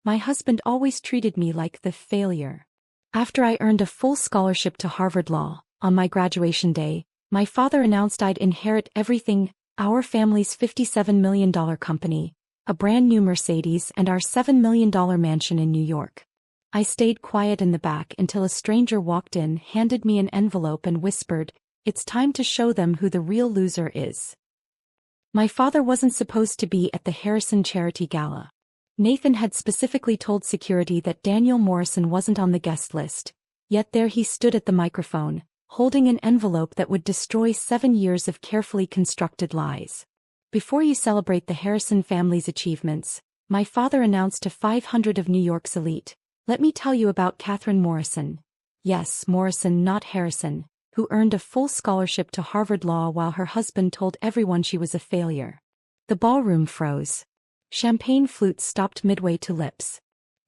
My husband always treated me like the failure. After I earned a full scholarship to Harvard Law, on my graduation day, my father announced I'd inherit everything: our family's $57 million company, a brand new Mercedes, and our $7 million mansion in New York. I stayed quiet in the back until a stranger walked in, handed me an envelope and whispered, "It's time to show them who the real loser is." My father wasn't supposed to be at the Harrison Charity Gala. Nathan had specifically told security that Daniel Morrison wasn't on the guest list, yet there he stood at the microphone, holding an envelope that would destroy 7 years of carefully constructed lies. Before you celebrate the Harrison family's achievements, my father announced to 500 of New York's elite, "Let me tell you about Catherine Morrison." Yes, Morrison, not Harrison, who earned a full scholarship to Harvard Law while her husband told everyone she was a failure. The ballroom froze. Champagne flutes stopped midway to lips.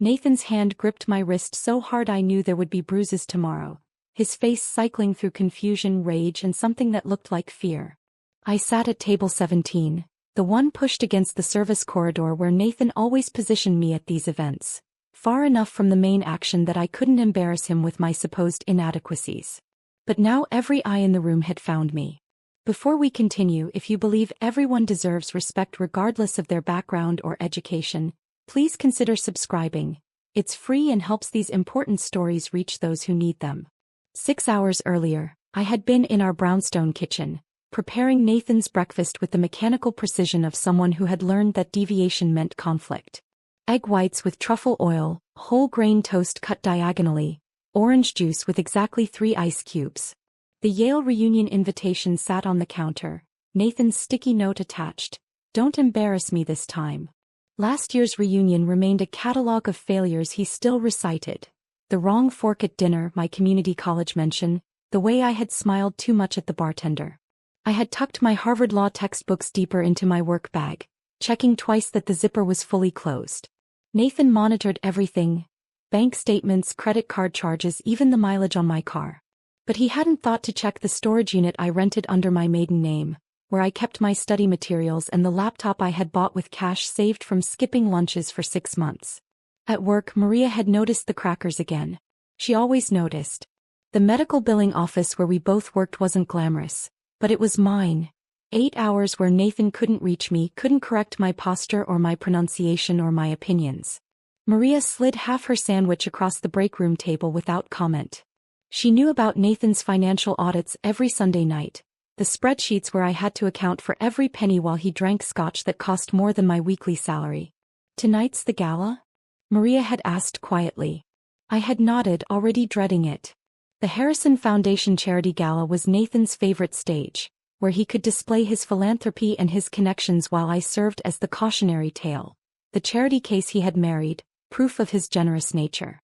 Nathan's hand gripped my wrist so hard I knew there would be bruises tomorrow, his face cycling through confusion, rage, and something that looked like fear. I sat at table 17, the one pushed against the service corridor where Nathan always positioned me at these events, far enough from the main action that I couldn't embarrass him with my supposed inadequacies. But now every eye in the room had found me. Before we continue, if you believe everyone deserves respect regardless of their background or education, please consider subscribing. It's free and helps these important stories reach those who need them. 6 hours earlier, I had been in our brownstone kitchen, preparing Nathan's breakfast with the mechanical precision of someone who had learned that deviation meant conflict. Egg whites with truffle oil, whole grain toast cut diagonally, orange juice with exactly 3 ice cubes. The Yale reunion invitation sat on the counter, Nathan's sticky note attached. "Don't embarrass me this time." Last year's reunion remained a catalog of failures he still recited. The wrong fork at dinner, my community college mention, the way I had smiled too much at the bartender. I had tucked my Harvard Law textbooks deeper into my work bag, checking twice that the zipper was fully closed. Nathan monitored everything: bank statements, credit card charges, even the mileage on my car. But he hadn't thought to check the storage unit I rented under my maiden name, where I kept my study materials and the laptop I had bought with cash saved from skipping lunches for 6 months. At work, Maria had noticed the crackers again. She always noticed. The medical billing office where we both worked wasn't glamorous, but it was mine. 8 hours where Nathan couldn't reach me, couldn't correct my posture or my pronunciation or my opinions. Maria slid half her sandwich across the break room table without comment. She knew about Nathan's financial audits every Sunday night, the spreadsheets where I had to account for every penny while he drank scotch that cost more than my weekly salary. "Tonight's the gala?" Maria had asked quietly. I had nodded, already dreading it. The Harrison Foundation Charity Gala was Nathan's favorite stage, where he could display his philanthropy and his connections while I served as the cautionary tale. The charity case he had married, proof of his generous nature.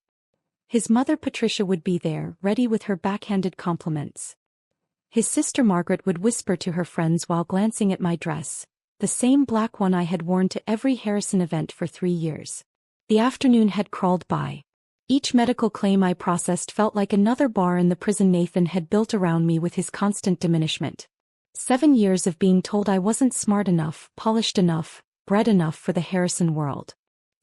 His mother Patricia would be there, ready with her backhanded compliments. His sister Margaret would whisper to her friends while glancing at my dress, the same black one I had worn to every Harrison event for 3 years. The afternoon had crawled by. Each medical claim I processed felt like another bar in the prison Nathan had built around me with his constant diminishment. 7 years of being told I wasn't smart enough, polished enough, bred enough for the Harrison world.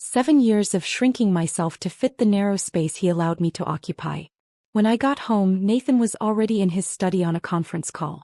7 years of shrinking myself to fit the narrow space he allowed me to occupy. When I got home, Nathan was already in his study on a conference call.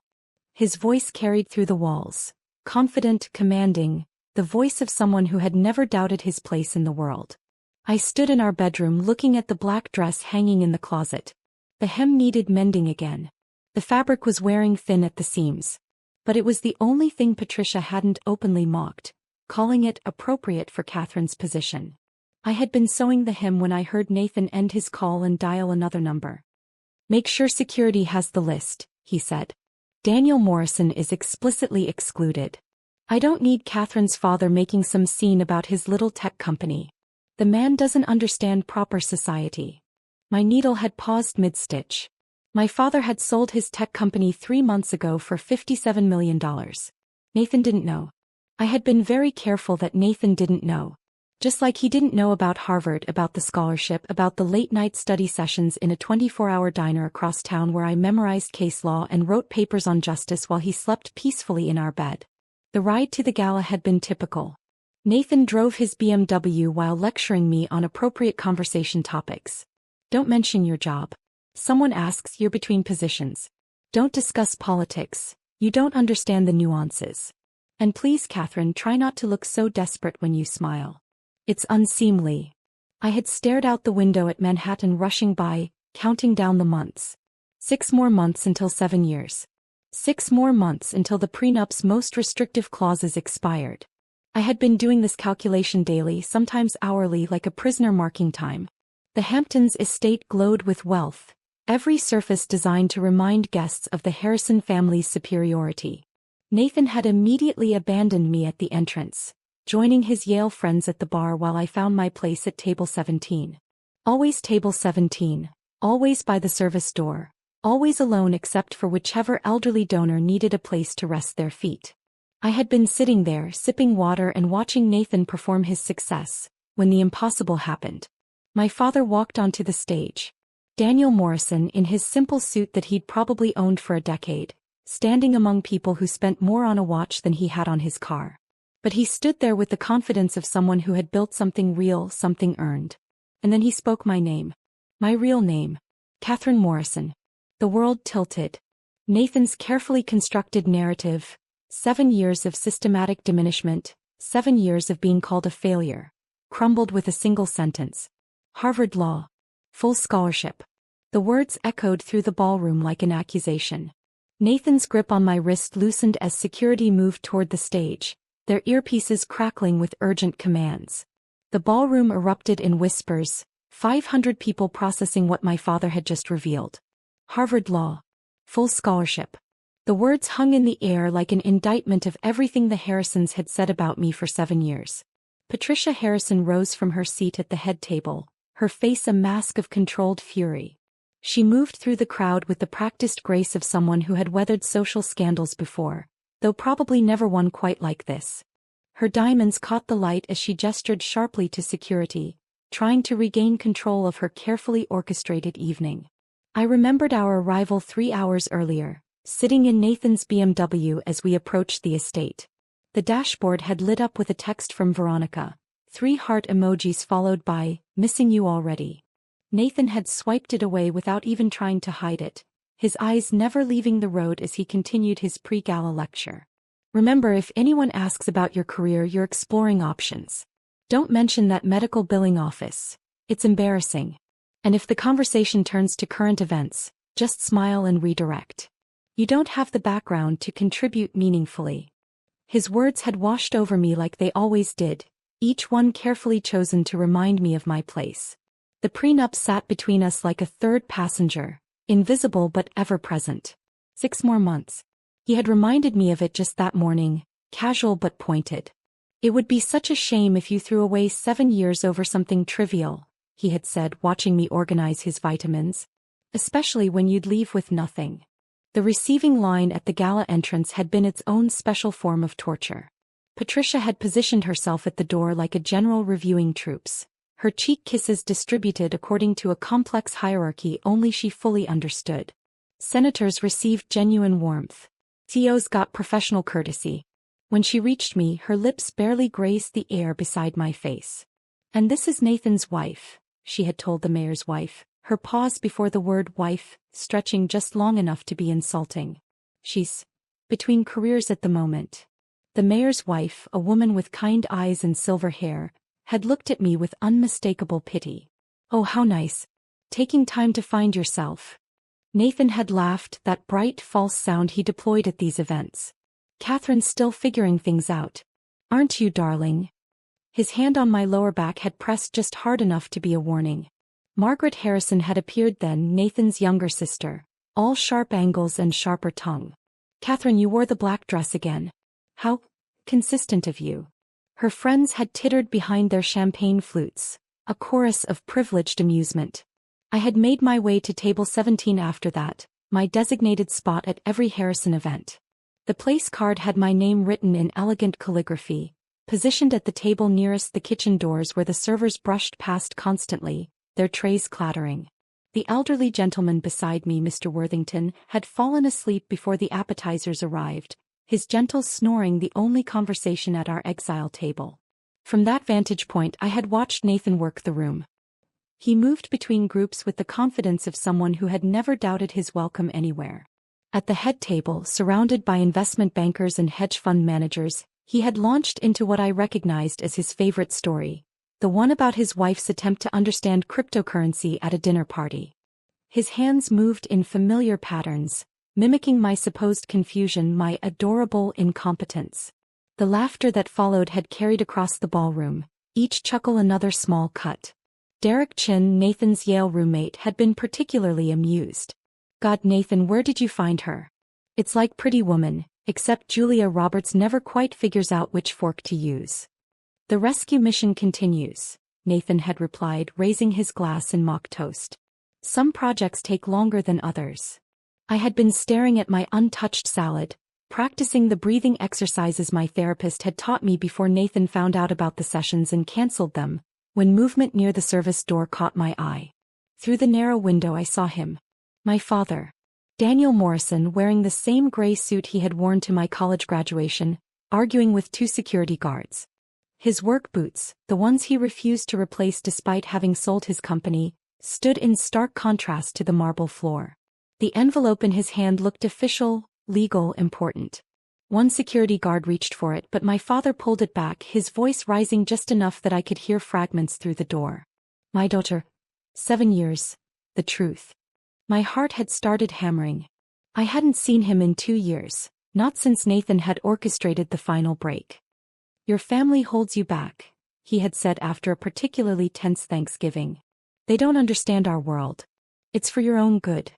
His voice carried through the walls, confident, commanding, the voice of someone who had never doubted his place in the world. I stood in our bedroom looking at the black dress hanging in the closet. The hem needed mending again. The fabric was wearing thin at the seams. But it was the only thing Patricia hadn't openly mocked, calling it appropriate for Catherine's position. I had been sewing the hem when I heard Nathan end his call and dial another number. "Make sure security has the list," he said. "Daniel Morrison is explicitly excluded. I don't need Catherine's father making some scene about his little tech company. The man doesn't understand proper society." My needle had paused mid-stitch. My father had sold his tech company 3 months ago for $57 million. Nathan didn't know. I had been very careful that Nathan didn't know. Just like he didn't know about Harvard, about the scholarship, about the late-night study sessions in a 24-hour diner across town where I memorized case law and wrote papers on justice while he slept peacefully in our bed. The ride to the gala had been typical. Nathan drove his BMW while lecturing me on appropriate conversation topics. Don't mention your job. Someone asks, you're between positions. Don't discuss politics. You don't understand the nuances. And please, Catherine, try not to look so desperate when you smile. It's unseemly. I had stared out the window at Manhattan rushing by, counting down the months. 6 more months until 7 years. 6 more months until the prenup's most restrictive clauses expired. I had been doing this calculation daily, sometimes hourly, like a prisoner marking time. The Hamptons estate glowed with wealth, every surface designed to remind guests of the Harrison family's superiority. Nathan had immediately abandoned me at the entrance, joining his Yale friends at the bar while I found my place at table 17. Always table 17, always by the service door, always alone except for whichever elderly donor needed a place to rest their feet. I had been sitting there, sipping water and watching Nathan perform his success, when the impossible happened. My father walked onto the stage. Daniel Morrison, in his simple suit that he'd probably owned for a decade, standing among people who spent more on a watch than he had on his car. But he stood there with the confidence of someone who had built something real, something earned. And then he spoke my name. My real name. Catherine Morrison. The world tilted. Nathan's carefully constructed narrative, 7 years of systematic diminishment, 7 years of being called a failure, crumbled with a single sentence. Harvard Law. Full scholarship. The words echoed through the ballroom like an accusation. Nathan's grip on my wrist loosened as security moved toward the stage, their earpieces crackling with urgent commands. The ballroom erupted in whispers, 500 people processing what my father had just revealed. Harvard Law. Full scholarship. The words hung in the air like an indictment of everything the Harrisons had said about me for 7 years. Patricia Harrison rose from her seat at the head table, her face a mask of controlled fury. She moved through the crowd with the practiced grace of someone who had weathered social scandals before, though probably never one quite like this. Her diamonds caught the light as she gestured sharply to security, trying to regain control of her carefully orchestrated evening. I remembered our arrival 3 hours earlier, sitting in Nathan's BMW as we approached the estate. The dashboard had lit up with a text from Veronica, 3 heart emojis followed by, "Missing you already." Nathan had swiped it away without even trying to hide it, his eyes never leaving the road as he continued his pre-gala lecture. Remember, if anyone asks about your career, you're exploring options. Don't mention that medical billing office. It's embarrassing. And if the conversation turns to current events, just smile and redirect. You don't have the background to contribute meaningfully. His words had washed over me like they always did, each one carefully chosen to remind me of my place. The prenup sat between us like a third passenger, invisible but ever-present. 6 more months. He had reminded me of it just that morning, casual but pointed. It would be such a shame if you threw away 7 years over something trivial, he had said, watching me organize his vitamins. Especially when you'd leave with nothing. The receiving line at the gala entrance had been its own special form of torture. Patricia had positioned herself at the door like a general reviewing troops, her cheek kisses distributed according to a complex hierarchy only she fully understood. Senators received genuine warmth. CEOs got professional courtesy. When she reached me, her lips barely grazed the air beside my face. "And this is Nathan's wife," she had told the mayor's wife, her pause before the word wife, stretching just long enough to be insulting. "She's between careers at the moment." The mayor's wife, a woman with kind eyes and silver hair, had looked at me with unmistakable pity. "Oh, how nice. Taking time to find yourself." Nathan had laughed, that bright, false sound he deployed at these events. "Catherine's still figuring things out. Aren't you, darling?" His hand on my lower back had pressed just hard enough to be a warning. Margaret Harrison had appeared then, Nathan's younger sister, all sharp angles and sharper tongue. "Catherine, you wore the black dress again. How consistent of you." Her friends had tittered behind their champagne flutes, a chorus of privileged amusement. I had made my way to table 17 after that, my designated spot at every Harrison event. The place card had my name written in elegant calligraphy, positioned at the table nearest the kitchen doors where the servers brushed past constantly, their trays clattering. The elderly gentleman beside me, Mr. Worthington, had fallen asleep before the appetizers arrived, his gentle snoring the only conversation at our exile table. From that vantage point I had watched Nathan work the room. He moved between groups with the confidence of someone who had never doubted his welcome anywhere. At the head table, surrounded by investment bankers and hedge fund managers, he had launched into what I recognized as his favorite story, the one about his wife's attempt to understand cryptocurrency at a dinner party. His hands moved in familiar patterns, mimicking my supposed confusion, my adorable incompetence. The laughter that followed had carried across the ballroom, each chuckle another small cut. Derek Chin, Nathan's Yale roommate, had been particularly amused. "God, Nathan, where did you find her? It's like Pretty Woman, except Julia Roberts never quite figures out which fork to use." "The rescue mission continues," Nathan had replied, raising his glass in mock toast. "Some projects take longer than others." I had been staring at my untouched salad, practicing the breathing exercises my therapist had taught me before Nathan found out about the sessions and canceled them, when movement near the service door caught my eye. Through the narrow window I saw him. My father. Daniel Morrison, wearing the same gray suit he had worn to my college graduation, arguing with two security guards. His work boots, the ones he refused to replace despite having sold his company, stood in stark contrast to the marble floor. The envelope in his hand looked official, legal, important. One security guard reached for it, but my father pulled it back, his voice rising just enough that I could hear fragments through the door. "My daughter. 7 years. The truth." My heart had started hammering. I hadn't seen him in 2 years, not since Nathan had orchestrated the final break. "Your family holds you back," he had said after a particularly tense Thanksgiving. "They don't understand our world. It's for your own good."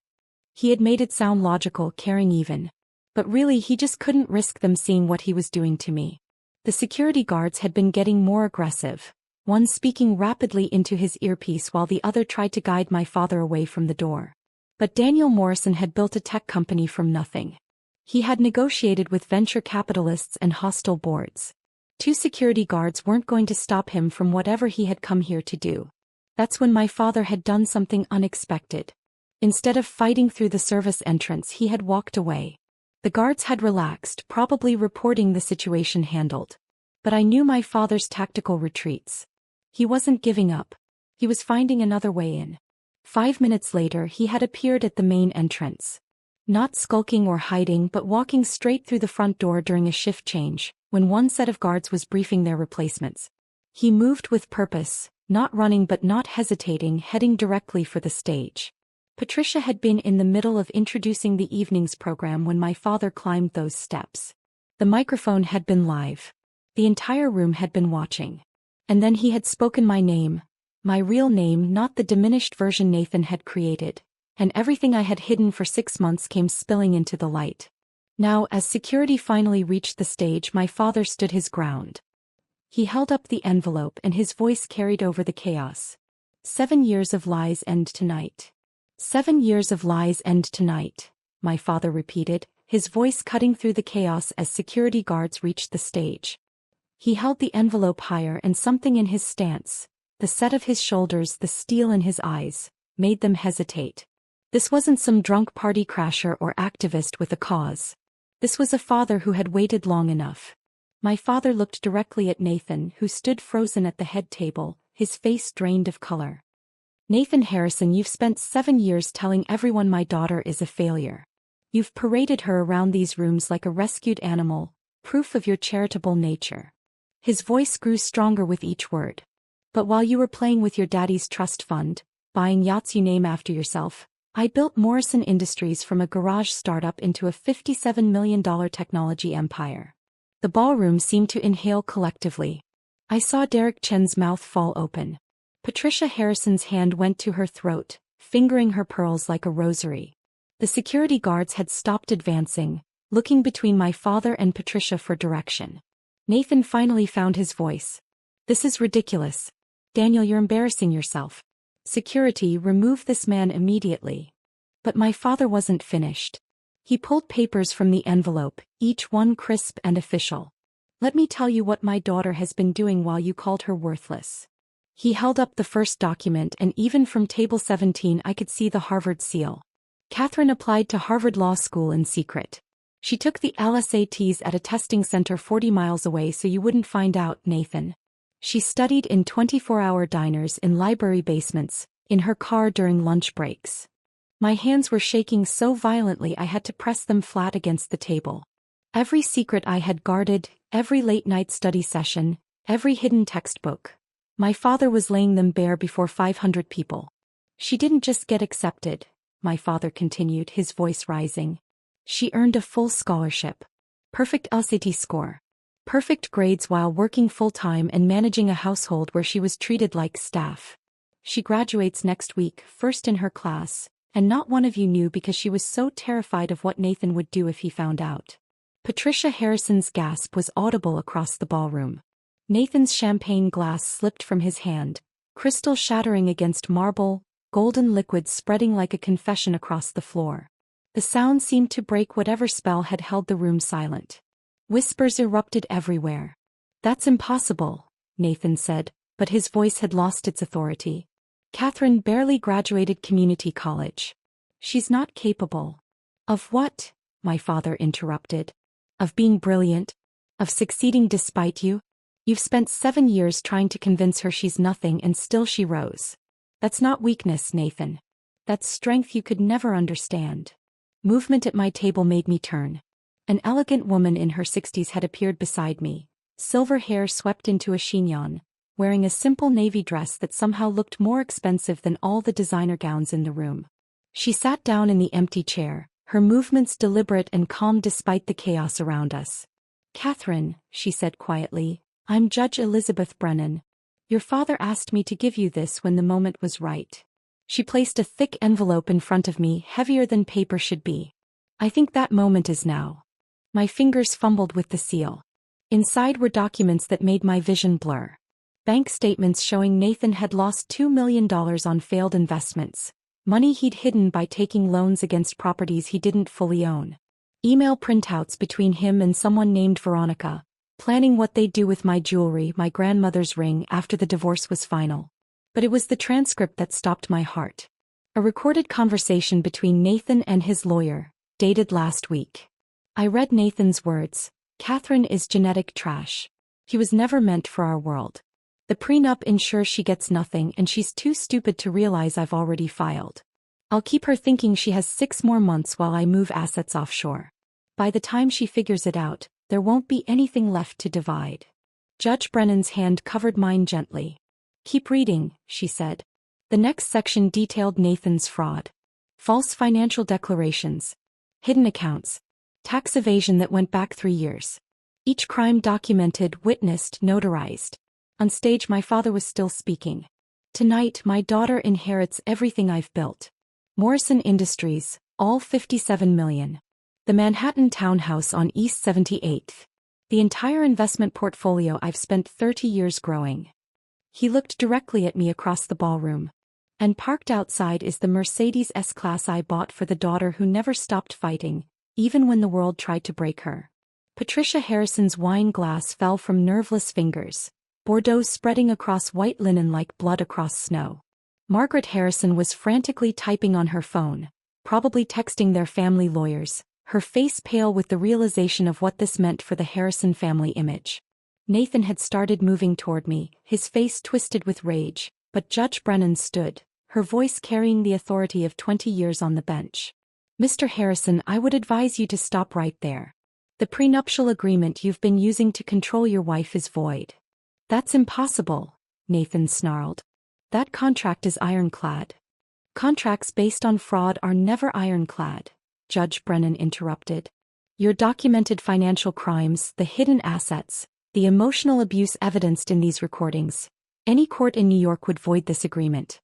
He had made it sound logical, caring even. But really he just couldn't risk them seeing what he was doing to me. The security guards had been getting more aggressive, one speaking rapidly into his earpiece while the other tried to guide my father away from the door. But Daniel Morrison had built a tech company from nothing. He had negotiated with venture capitalists and hostile boards. 2 security guards weren't going to stop him from whatever he had come here to do. That's when my father had done something unexpected. Instead of fighting through the service entrance, he had walked away. The guards had relaxed, probably reporting the situation handled. But I knew my father's tactical retreats. He wasn't giving up. He was finding another way in. 5 minutes later he had appeared at the main entrance. Not skulking or hiding, but walking straight through the front door during a shift change, when one set of guards was briefing their replacements. He moved with purpose, not running but not hesitating, heading directly for the stage. Patricia had been in the middle of introducing the evening's program when my father climbed those steps. The microphone had been live. The entire room had been watching. And then he had spoken my name. My real name, not the diminished version Nathan had created. And everything I had hidden for 6 months came spilling into the light. Now, as security finally reached the stage, my father stood his ground. He held up the envelope and his voice carried over the chaos. 7 years of lies end tonight. 7 years of lies end tonight, my father repeated, his voice cutting through the chaos as security guards reached the stage. He held the envelope higher, and something in his stance, the set of his shoulders, the steel in his eyes, made them hesitate. This wasn't some drunk party crasher or activist with a cause. This was a father who had waited long enough. My father looked directly at Nathan, who stood frozen at the head table, his face drained of color. "Nathan Harrison, you've spent 7 years telling everyone my daughter is a failure. You've paraded her around these rooms like a rescued animal, proof of your charitable nature." His voice grew stronger with each word. "But while you were playing with your daddy's trust fund, buying yachts you name after yourself, I built Morrison Industries from a garage startup into a $57 million technology empire." The ballroom seemed to inhale collectively. I saw Derek Chen's mouth fall open. Patricia Harrison's hand went to her throat, fingering her pearls like a rosary. The security guards had stopped advancing, looking between my father and Patricia for direction. Nathan finally found his voice. "This is ridiculous. Daniel, you're embarrassing yourself. Security, remove this man immediately." But my father wasn't finished. He pulled papers from the envelope, each one crisp and official. "Let me tell you what my daughter has been doing while you called her worthless." He held up the first document, and even from table 17 I could see the Harvard seal. "Catherine applied to Harvard Law School in secret. She took the LSATs at a testing center 40 miles away so you wouldn't find out, Nathan. She studied in 24-hour diners in library basements, in her car during lunch breaks. My hands were shaking so violently I had to press them flat against the table. Every secret I had guarded, every late-night study session, every hidden textbook. My father was laying them bare before 500 people. She didn't just get accepted, my father continued, his voice rising. She earned a full scholarship. Perfect SAT score. Perfect grades while working full-time and managing a household where she was treated like staff. She graduates next week, first in her class, and not one of you knew because she was so terrified of what Nathan would do if he found out. Patricia Harrison's gasp was audible across the ballroom. Nathan's champagne glass slipped from his hand, crystal shattering against marble, golden liquid spreading like a confession across the floor. The sound seemed to break whatever spell had held the room silent. Whispers erupted everywhere. "That's impossible," Nathan said, but his voice had lost its authority. "Catherine barely graduated community college. She's not capable." "Of what?" my father interrupted. "Of being brilliant? Of succeeding despite you? You've spent 7 years trying to convince her she's nothing and still she rose. That's not weakness, Nathan. That's strength you could never understand." Movement at my table made me turn. An elegant woman in her 60s had appeared beside me, silver hair swept into a chignon, wearing a simple navy dress that somehow looked more expensive than all the designer gowns in the room. She sat down in the empty chair, her movements deliberate and calm despite the chaos around us. "Catherine," she said quietly, "I'm Judge Elizabeth Brennan. Your father asked me to give you this when the moment was right." She placed a thick envelope in front of me, heavier than paper should be. "I think that moment is now." My fingers fumbled with the seal. Inside were documents that made my vision blur. Bank statements showing Nathan had lost $2 million on failed investments, money he'd hidden by taking loans against properties he didn't fully own. Email printouts between him and someone named Veronica, planning what they'd do with my jewelry, my grandmother's ring, after the divorce was final. But it was the transcript that stopped my heart. A recorded conversation between Nathan and his lawyer, dated last week. I read Nathan's words: "Catherine is genetic trash. He was never meant for our world. The prenup ensures she gets nothing and she's too stupid to realize I've already filed. I'll keep her thinking she has 6 more months while I move assets offshore. By the time she figures it out, there won't be anything left to divide." Judge Brennan's hand covered mine gently. "Keep reading," she said. The next section detailed Nathan's fraud. False financial declarations, hidden accounts, tax evasion that went back 3 years. Each crime documented, witnessed, notarized. On stage my father was still speaking. "Tonight my daughter inherits everything I've built. Morrison Industries, all 57 million. The Manhattan townhouse on East 78th. The entire investment portfolio I've spent 30 years growing." He looked directly at me across the ballroom. "And parked outside is the Mercedes S-Class I bought for the daughter who never stopped fighting, even when the world tried to break her." Patricia Harrison's wine glass fell from nerveless fingers, Bordeaux spreading across white linen like blood across snow. Margaret Harrison was frantically typing on her phone, probably texting their family lawyers, her face pale with the realization of what this meant for the Harrison family image. Nathan had started moving toward me, his face twisted with rage, but Judge Brennan stood, her voice carrying the authority of 20 years on the bench. "Mr. Harrison, I would advise you to stop right there. The prenuptial agreement you've been using to control your wife is void." "That's impossible," Nathan snarled. "That contract is ironclad." "Contracts based on fraud are never ironclad," Judge Brennan interrupted. "Your documented financial crimes, the hidden assets, the emotional abuse evidenced in these recordings, any court in New York would void this agreement.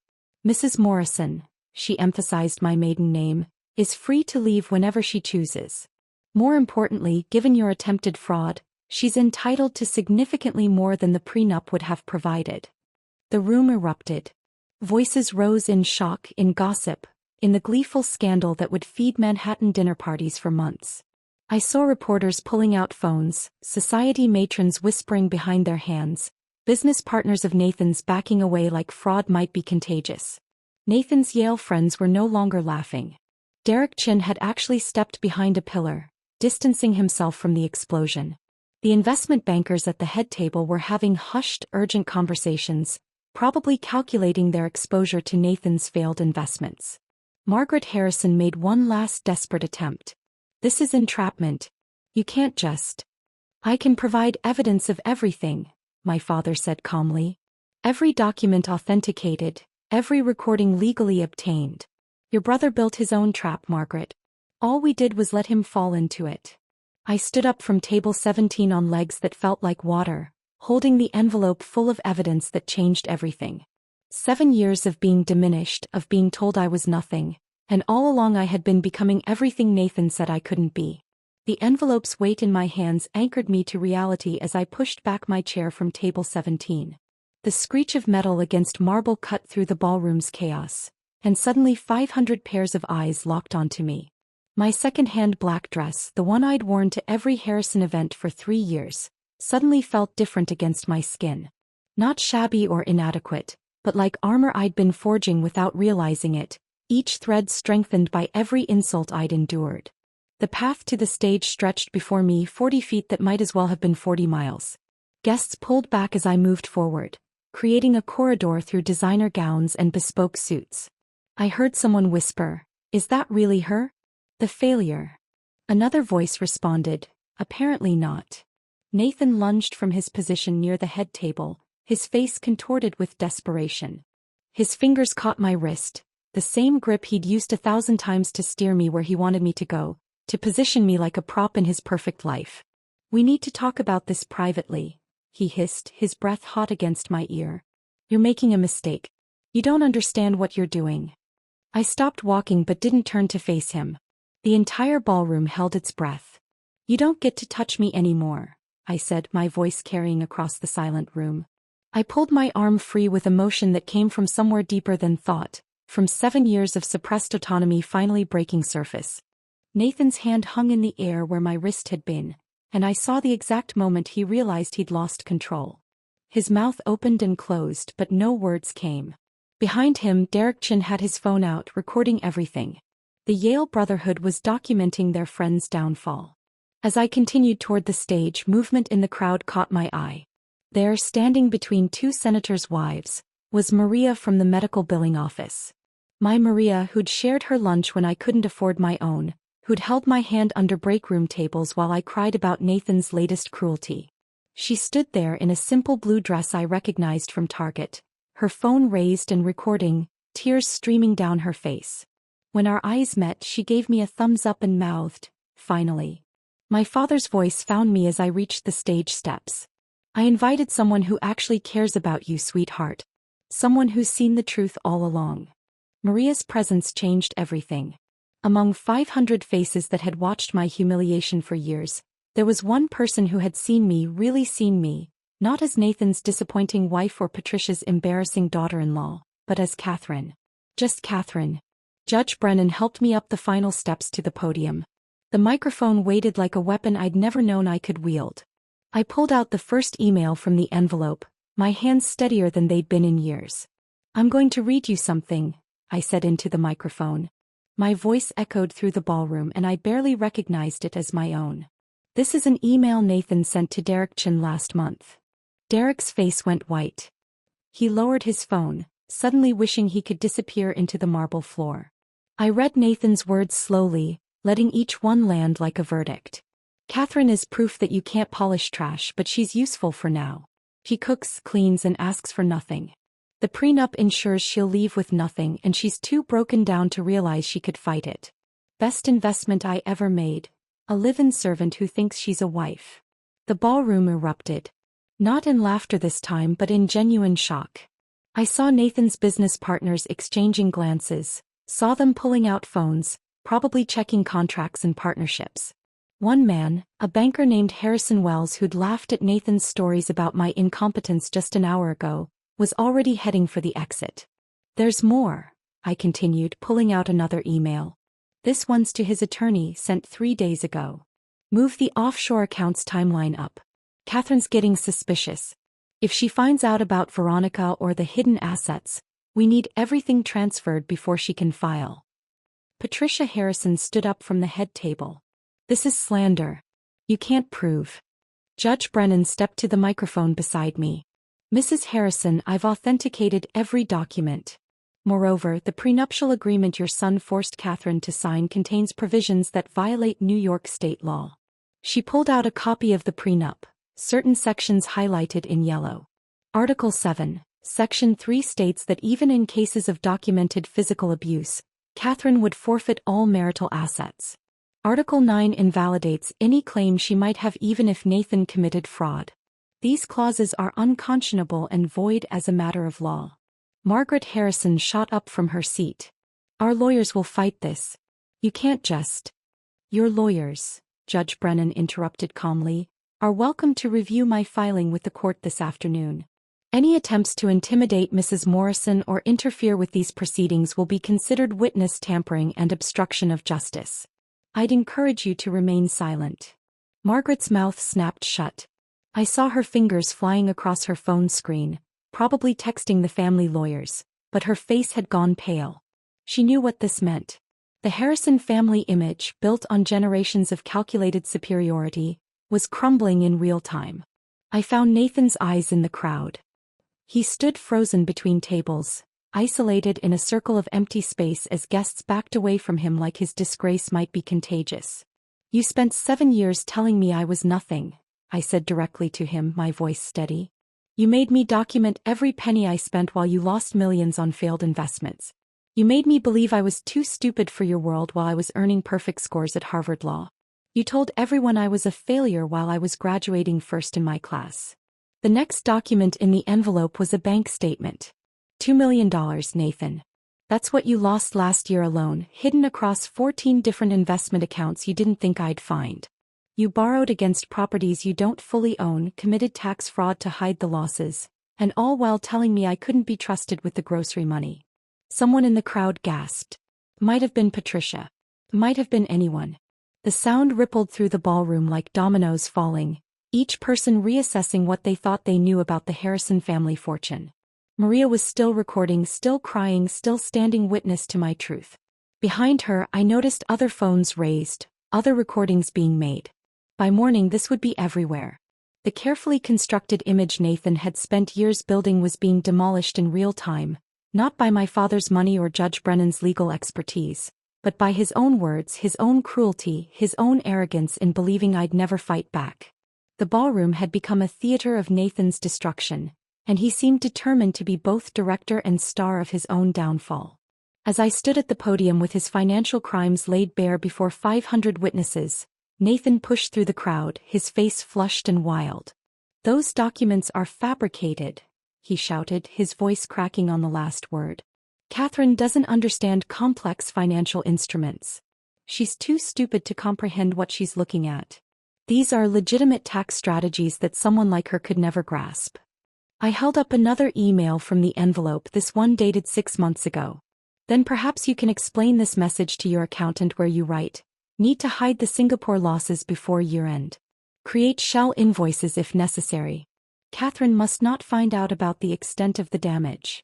Mrs. Morrison," she emphasized my maiden name, "is free to leave whenever she chooses. More importantly, given your attempted fraud, she's entitled to significantly more than the prenup would have provided." The room erupted. Voices rose in shock, in gossip, in the gleeful scandal that would feed Manhattan dinner parties for months. I saw reporters pulling out phones, society matrons whispering behind their hands, business partners of Nathan's backing away like fraud might be contagious. Nathan's Yale friends were no longer laughing. Derek Chin had actually stepped behind a pillar, distancing himself from the explosion. The investment bankers at the head table were having hushed, urgent conversations, probably calculating their exposure to Nathan's failed investments. Margaret Harrison made one last desperate attempt. "This is entrapment. You can't just—" "I can provide evidence of everything," my father said calmly. "Every document authenticated, every recording legally obtained. Your brother built his own trap, Margaret. All we did was let him fall into it." I stood up from table 17 on legs that felt like water, holding the envelope full of evidence that changed everything. 7 years of being diminished, of being told I was nothing, and all along I had been becoming everything Nathan said I couldn't be. The envelope's weight in my hands anchored me to reality as I pushed back my chair from table 17. The screech of metal against marble cut through the ballroom's chaos, and suddenly 500 pairs of eyes locked onto me. My second-hand black dress, the one I'd worn to every Harrison event for 3 years, suddenly felt different against my skin. Not shabby or inadequate, but like armor I'd been forging without realizing it, each thread strengthened by every insult I'd endured. The path to the stage stretched before me 40 feet that might as well have been 40 miles. Guests pulled back as I moved forward, creating a corridor through designer gowns and bespoke suits. I heard someone whisper, "Is that really her? The failure?" Another voice responded, "Apparently not." Nathan lunged from his position near the head table, his face contorted with desperation. His fingers caught my wrist, the same grip he'd used 1,000 times to steer me where he wanted me to go, to position me like a prop in his perfect life. "We need to talk about this privately," he hissed, his breath hot against my ear. "You're making a mistake. You don't understand what you're doing." I stopped walking but didn't turn to face him. The entire ballroom held its breath. "You don't get to touch me anymore," I said, my voice carrying across the silent room. I pulled my arm free with emotion that came from somewhere deeper than thought, from 7 years of suppressed autonomy finally breaking surface. Nathan's hand hung in the air where my wrist had been, and I saw the exact moment he realized he'd lost control. His mouth opened and closed, but no words came. Behind him, Derek Chin had his phone out, recording everything. The Yale Brotherhood was documenting their friend's downfall. As I continued toward the stage, movement in the crowd caught my eye. There, standing between 2 senators' wives, was Maria from the medical billing office. My Maria, who'd shared her lunch when I couldn't afford my own, who'd held my hand under break room tables while I cried about Nathan's latest cruelty. She stood there in a simple blue dress I recognized from Target, her phone raised and recording, tears streaming down her face. When our eyes met, she gave me a thumbs up and mouthed, "Finally." My father's voice found me as I reached the stage steps. "I invited someone who actually cares about you, sweetheart. Someone who's seen the truth all along." Maria's presence changed everything. Among 500 faces that had watched my humiliation for years, there was one person who had seen me, really seen me, not as Nathan's disappointing wife or Patricia's embarrassing daughter-in-law, but as Catherine. Just Catherine. Judge Brennan helped me up the final steps to the podium. The microphone weighted like a weapon I'd never known I could wield. I pulled out the first email from the envelope, my hands steadier than they'd been in years. "I'm going to read you something," I said into the microphone. My voice echoed through the ballroom and I barely recognized it as my own. "This is an email Nathan sent to Derek Chin last month." Derek's face went white. He lowered his phone, suddenly wishing he could disappear into the marble floor. I read Nathan's words slowly, letting each one land like a verdict. "Catherine is proof that you can't polish trash, but she's useful for now. She cooks, cleans, and asks for nothing. The prenup ensures she'll leave with nothing, and she's too broken down to realize she could fight it. Best investment I ever made. A live-in servant who thinks she's a wife." The ballroom erupted. Not in laughter this time, but in genuine shock. I saw Nathan's business partners exchanging glances, saw them pulling out phones, probably checking contracts and partnerships. One man, a banker named Harrison Wells who'd laughed at Nathan's stories about my incompetence just an hour ago, was already heading for the exit. "There's more," I continued, pulling out another email. "This one's to his attorney, sent 3 days ago. Move the offshore accounts timeline up. Catherine's getting suspicious. If she finds out about Veronica or the hidden assets, we need everything transferred before she can file." Patricia Harrison stood up from the head table. "This is slander. You can't prove." Judge Brennan stepped to the microphone beside me. Mrs. Harrison, I've authenticated every document. Moreover, the prenuptial agreement your son forced Catherine to sign contains provisions that violate New York state law. She pulled out a copy of the prenup, certain sections highlighted in yellow. Article 7, Section 3 states that even in cases of documented physical abuse, Catherine would forfeit all marital assets. Article 9 invalidates any claim she might have even if Nathan committed fraud. These clauses are unconscionable and void as a matter of law. Margaret Harrison shot up from her seat. Our lawyers will fight this. You can't just. Your lawyers, Judge Brennan interrupted calmly, are welcome to review my filing with the court this afternoon. Any attempts to intimidate Mrs. Morrison or interfere with these proceedings will be considered witness tampering and obstruction of justice. I'd encourage you to remain silent. Margaret's mouth snapped shut. I saw her fingers flying across her phone screen, probably texting the family lawyers, but her face had gone pale. She knew what this meant. The Harrison family image, built on generations of calculated superiority, was crumbling in real time. I found Nathan's eyes in the crowd. He stood frozen between tables, isolated in a circle of empty space as guests backed away from him like his disgrace might be contagious. You spent 7 years telling me I was nothing, I said directly to him, my voice steady. You made me document every penny I spent while you lost millions on failed investments. You made me believe I was too stupid for your world while I was earning perfect scores at Harvard Law. You told everyone I was a failure while I was graduating first in my class. The next document in the envelope was a bank statement. $2 million, Nathan. That's what you lost last year alone, hidden across 14 different investment accounts you didn't think I'd find. You borrowed against properties you don't fully own, committed tax fraud to hide the losses, and all while telling me I couldn't be trusted with the grocery money. Someone in the crowd gasped. Might have been Patricia. Might have been anyone. The sound rippled through the ballroom like dominoes falling, each person reassessing what they thought they knew about the Harrison family fortune. Maria was still recording, still crying, still standing witness to my truth. Behind her, I noticed other phones raised, other recordings being made. By morning this would be everywhere. The carefully constructed image Nathan had spent years building was being demolished in real time, not by my father's money or Judge Brennan's legal expertise, but by his own words, his own cruelty, his own arrogance in believing I'd never fight back. The ballroom had become a theater of Nathan's destruction, and he seemed determined to be both director and star of his own downfall. As I stood at the podium with his financial crimes laid bare before 500 witnesses, Nathan pushed through the crowd, his face flushed and wild. Those documents are fabricated, he shouted, his voice cracking on the last word. Catherine doesn't understand complex financial instruments. She's too stupid to comprehend what she's looking at. These are legitimate tax strategies that someone like her could never grasp. I held up another email from the envelope, this one dated 6 months ago. Then perhaps you can explain this message to your accountant where you write, need to hide the Singapore losses before year-end. Create shell invoices if necessary. Catherine must not find out about the extent of the damage.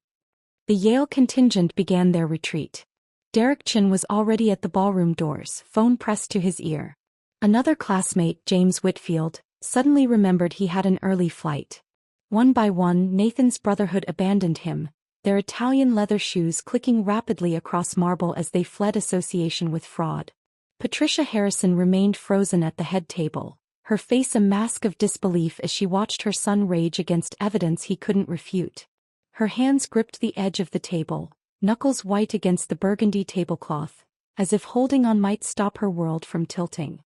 The Yale contingent began their retreat. Derek Chin was already at the ballroom doors, phone pressed to his ear. Another classmate, James Whitfield, suddenly remembered he had an early flight. One by one, Nathan's brotherhood abandoned him, their Italian leather shoes clicking rapidly across marble as they fled association with fraud. Patricia Harrison remained frozen at the head table, her face a mask of disbelief as she watched her son rage against evidence he couldn't refute. Her hands gripped the edge of the table, knuckles white against the burgundy tablecloth, as if holding on might stop her world from tilting.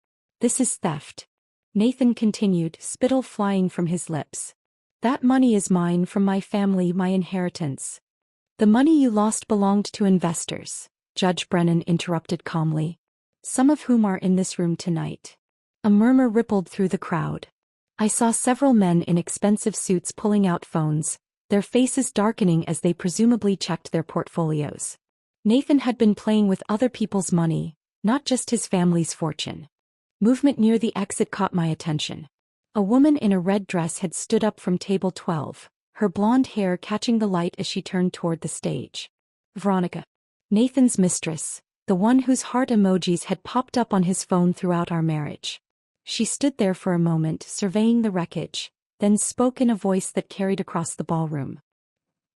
This is theft. Nathan continued, spittle flying from his lips. That money is mine, from my family, my inheritance. The money you lost belonged to investors, Judge Brennan interrupted calmly. Some of whom are in this room tonight. A murmur rippled through the crowd. I saw several men in expensive suits pulling out phones, their faces darkening as they presumably checked their portfolios. Nathan had been playing with other people's money, not just his family's fortune. Movement near the exit caught my attention. A woman in a red dress had stood up from table 12, her blonde hair catching the light as she turned toward the stage. Veronica. Nathan's mistress, the one whose heart emojis had popped up on his phone throughout our marriage. She stood there for a moment, surveying the wreckage, then spoke in a voice that carried across the ballroom.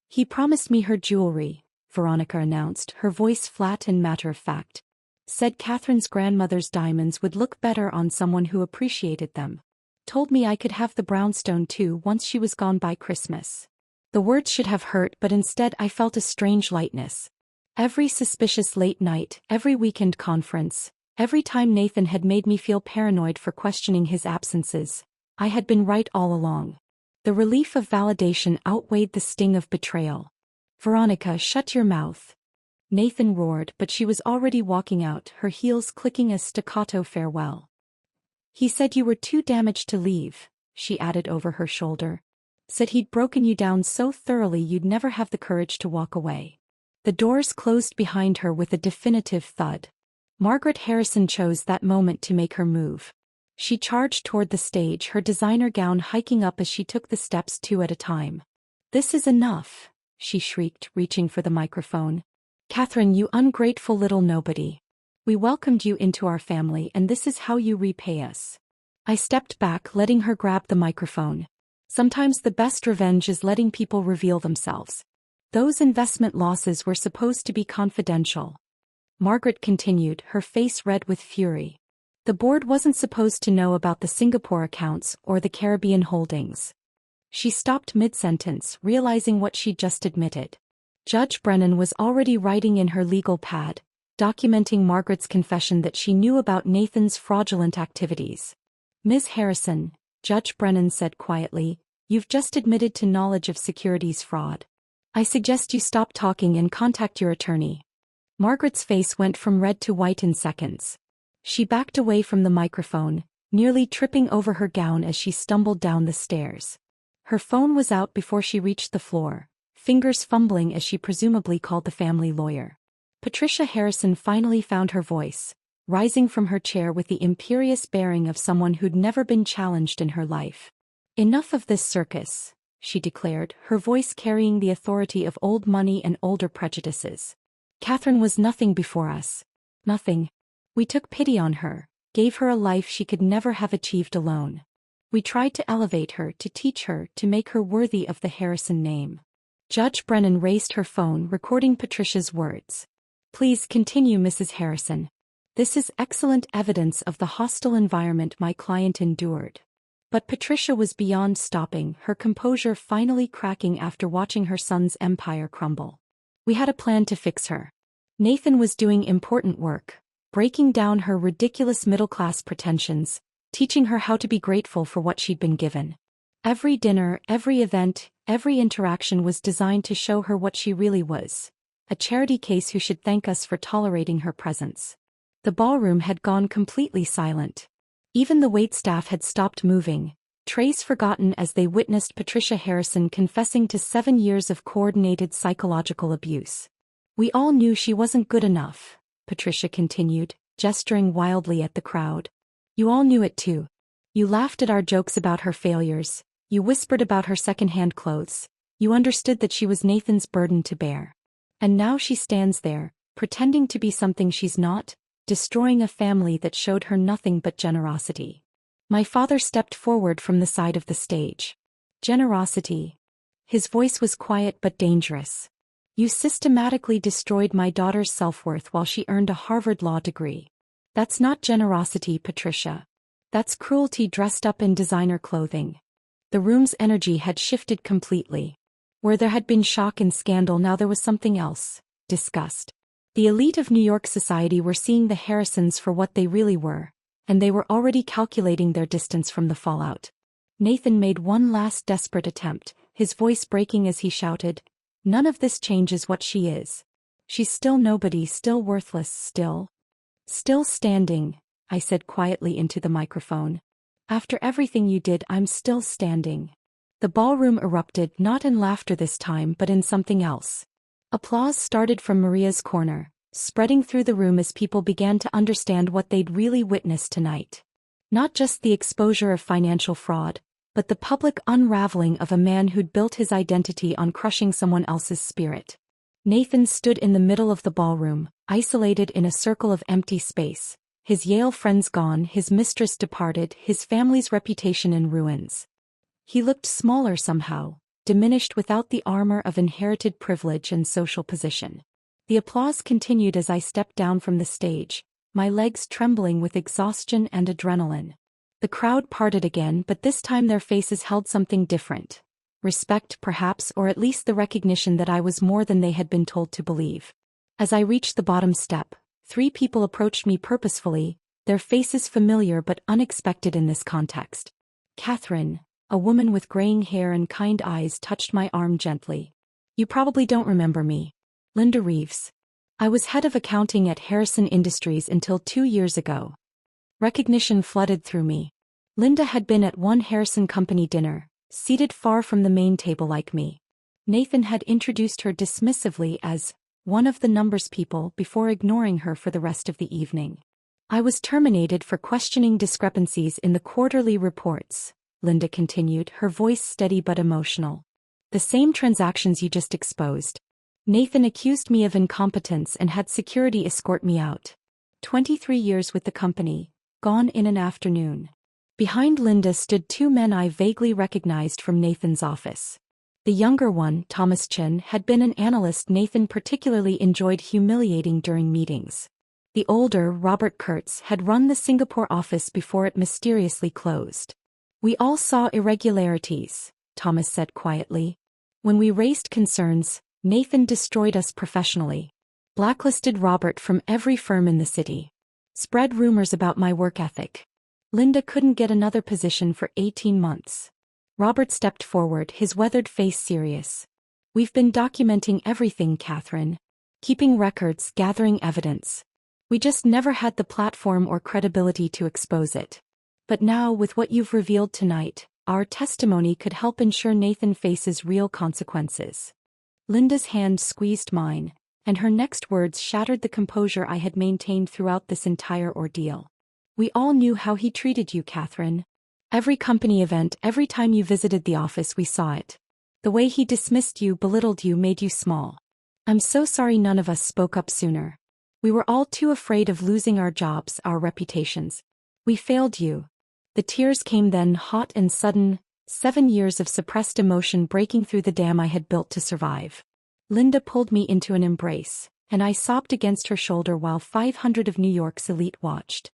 "He promised me her jewelry," Veronica announced, her voice flat and matter-of-fact. "Said Catherine's grandmother's diamonds would look better on someone who appreciated them. Told me I could have the brownstone too once she was gone by Christmas." The words should have hurt, but instead I felt a strange lightness. Every suspicious late night, every weekend conference, every time Nathan had made me feel paranoid for questioning his absences, I had been right all along. The relief of validation outweighed the sting of betrayal. "Veronica, shut your mouth," Nathan roared, but she was already walking out, her heels clicking a staccato farewell. "He said you were too damaged to leave," she added over her shoulder. "Said he'd broken you down so thoroughly you'd never have the courage to walk away." The doors closed behind her with a definitive thud. Margaret Harrison chose that moment to make her move. She charged toward the stage, her designer gown hiking up as she took the steps 2 at a time. "This is enough," she shrieked, reaching for the microphone. "Catherine, you ungrateful little nobody. We welcomed you into our family and this is how you repay us." I stepped back, letting her grab the microphone. "Sometimes the best revenge is letting people reveal themselves. Those investment losses were supposed to be confidential." Margaret continued, her face red with fury. "The board wasn't supposed to know about the Singapore accounts or the Caribbean holdings." She stopped mid-sentence, realizing what she'd just admitted. Judge Brennan was already writing in her legal pad, documenting Margaret's confession that she knew about Nathan's fraudulent activities. "Ms. Harrison," Judge Brennan said quietly, "you've just admitted to knowledge of securities fraud. I suggest you stop talking and contact your attorney." Margaret's face went from red to white in seconds. She backed away from the microphone, nearly tripping over her gown as she stumbled down the stairs. Her phone was out before she reached the floor, fingers fumbling as she presumably called the family lawyer. Patricia Harrison finally found her voice, rising from her chair with the imperious bearing of someone who'd never been challenged in her life. "Enough of this circus," she declared, her voice carrying the authority of old money and older prejudices. "Catherine was nothing before us. Nothing. We took pity on her, gave her a life she could never have achieved alone. We tried to elevate her, to teach her, to make her worthy of the Harrison name." Judge Brennan raised her phone, recording Patricia's words. "Please continue, Mrs. Harrison. This is excellent evidence of the hostile environment my client endured." But Patricia was beyond stopping, her composure finally cracking after watching her son's empire crumble. "We had a plan to fix her. Nathan was doing important work, breaking down her ridiculous middle-class pretensions, teaching her how to be grateful for what she'd been given. Every dinner, every event, every interaction was designed to show her what she really was. A charity case who should thank us for tolerating her presence." The ballroom had gone completely silent. Even the waitstaff had stopped moving, trays forgotten as they witnessed Patricia Harrison confessing to 7 years of coordinated psychological abuse. "We all knew she wasn't good enough," Patricia continued, gesturing wildly at the crowd. "You all knew it too. You laughed at our jokes about her failures, you whispered about her second-hand clothes, you understood that she was Nathan's burden to bear. And now she stands there, pretending to be something she's not, destroying a family that showed her nothing but generosity." My father stepped forward from the side of the stage. "Generosity." His voice was quiet but dangerous. "You systematically destroyed my daughter's self-worth while she earned a Harvard law degree. That's not generosity, Patricia. That's cruelty dressed up in designer clothing." The room's energy had shifted completely. Where there had been shock and scandal, now there was something else: disgust. The elite of New York society were seeing the Harrisons for what they really were, and they were already calculating their distance from the fallout. Nathan made one last desperate attempt, his voice breaking as he shouted, "None of this changes what she is. She's still nobody, still worthless, still standing," I said quietly into the microphone. "After everything you did, I'm still standing." The ballroom erupted, not in laughter this time but in something else. Applause started from Maria's corner, spreading through the room as people began to understand what they'd really witnessed tonight. Not just the exposure of financial fraud, but the public unraveling of a man who'd built his identity on crushing someone else's spirit. Nathan stood in the middle of the ballroom, isolated in a circle of empty space, His Yale friends gone, his mistress departed, his family's reputation in ruins. He looked smaller somehow, diminished without the armor of inherited privilege and social position. The applause continued as I stepped down from the stage, my legs trembling with exhaustion and adrenaline. The crowd parted again, but this time their faces held something different. Respect, perhaps, or at least the recognition that I was more than they had been told to believe. As I reached the bottom step, 3 people approached me purposefully, their faces familiar but unexpected in this context. Catherine, a woman with graying hair and kind eyes, touched my arm gently. "You probably don't remember me. Linda Reeves. I was head of accounting at Harrison Industries until 2 years ago." Recognition flooded through me. Linda had been at one Harrison company dinner, seated far from the main table like me. Nathan had introduced her dismissively as one of the numbers people before ignoring her for the rest of the evening. "I was terminated for questioning discrepancies in the quarterly reports," Linda continued, her voice steady but emotional. "The same transactions you just exposed. Nathan accused me of incompetence and had security escort me out. 23 years with the company, gone in an afternoon." Behind Linda stood 2 men I vaguely recognized from Nathan's office. The younger one, Thomas Chin, had been an analyst Nathan particularly enjoyed humiliating during meetings. The older, Robert Kurtz, had run the Singapore office before it mysteriously closed. "We all saw irregularities," Thomas said quietly. "When we raised concerns, Nathan destroyed us professionally. Blacklisted Robert from every firm in the city. Spread rumors about my work ethic. Linda couldn't get another position for 18 months. Robert stepped forward, his weathered face serious. "We've been documenting everything, Catherine. Keeping records, gathering evidence. We just never had the platform or credibility to expose it. But now, with what you've revealed tonight, our testimony could help ensure Nathan faces real consequences." Linda's hand squeezed mine, and her next words shattered the composure I had maintained throughout this entire ordeal. "We all knew how he treated you, Catherine. Every company event, every time you visited the office, we saw it. The way he dismissed you, belittled you, made you small. I'm so sorry none of us spoke up sooner. We were all too afraid of losing our jobs, our reputations. We failed you." The tears came then, hot and sudden, 7 years of suppressed emotion breaking through the dam I had built to survive. Linda pulled me into an embrace, and I sobbed against her shoulder while 500 of New York's elite watched.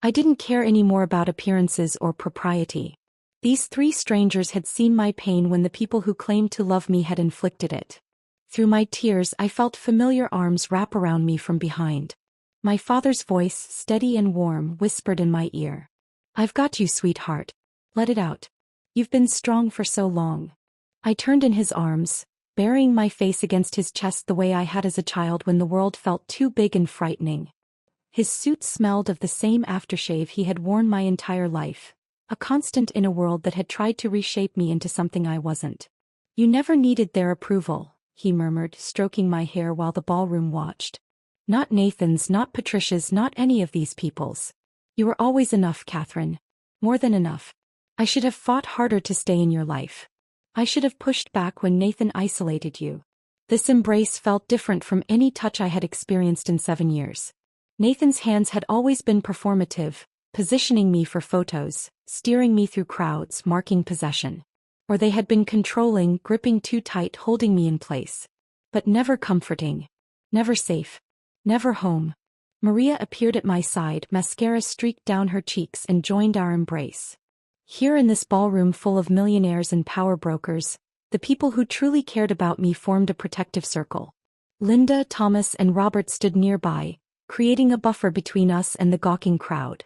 I didn't care anymore about appearances or propriety. These 3 strangers had seen my pain when the people who claimed to love me had inflicted it. Through my tears, I felt familiar arms wrap around me from behind. My father's voice, steady and warm, whispered in my ear. "I've got you, sweetheart. Let it out. You've been strong for so long." I turned in his arms, burying my face against his chest the way I had as a child when the world felt too big and frightening. His suit smelled of the same aftershave he had worn my entire life, a constant in a world that had tried to reshape me into something I wasn't. "You never needed their approval," he murmured, stroking my hair while the ballroom watched. "Not Nathan's, not Patricia's, not any of these people's. You were always enough, Catherine. More than enough. I should have fought harder to stay in your life. I should have pushed back when Nathan isolated you." This embrace felt different from any touch I had experienced in 7 years. Nathan's hands had always been performative, positioning me for photos, steering me through crowds, marking possession. Or they had been controlling, gripping too tight, holding me in place. But never comforting. Never safe. Never home. Maria appeared at my side, mascara streaked down her cheeks, and joined our embrace. Here in this ballroom full of millionaires and power brokers, the people who truly cared about me formed a protective circle. Linda, Thomas, and Robert stood nearby, creating a buffer between us and the gawking crowd.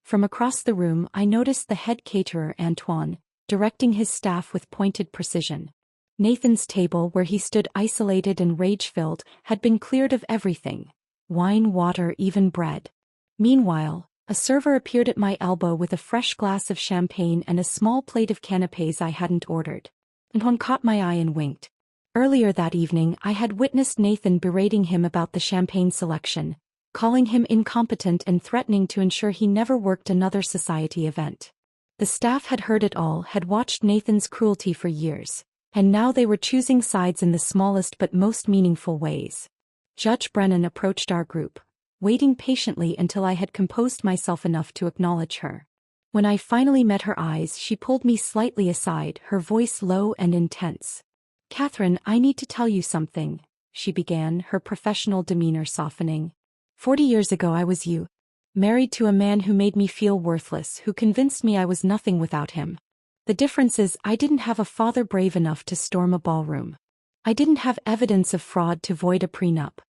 From across the room, I noticed the head caterer, Antoine, directing his staff with pointed precision. Nathan's table, where he stood isolated and rage-filled, had been cleared of everything. Wine, water, even bread. Meanwhile, a server appeared at my elbow with a fresh glass of champagne and a small plate of canapés I hadn't ordered. Antoine caught my eye and winked. Earlier that evening, I had witnessed Nathan berating him about the champagne selection, calling him incompetent and threatening to ensure he never worked another society event. The staff had heard it all, had watched Nathan's cruelty for years, and now they were choosing sides in the smallest but most meaningful ways. Judge Brennan approached our group, waiting patiently until I had composed myself enough to acknowledge her. When I finally met her eyes, she pulled me slightly aside, her voice low and intense. "Catherine, I need to tell you something," she began, her professional demeanor softening. 40 years ago I was you. Married to a man who made me feel worthless, who convinced me I was nothing without him. The difference is I didn't have a father brave enough to storm a ballroom. I didn't have evidence of fraud to void a prenup.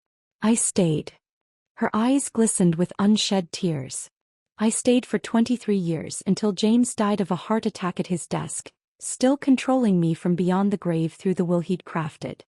I stayed. Her eyes glistened with unshed tears. I stayed for 23 years until James died of a heart attack at his desk, still controlling me from beyond the grave through the will he'd crafted.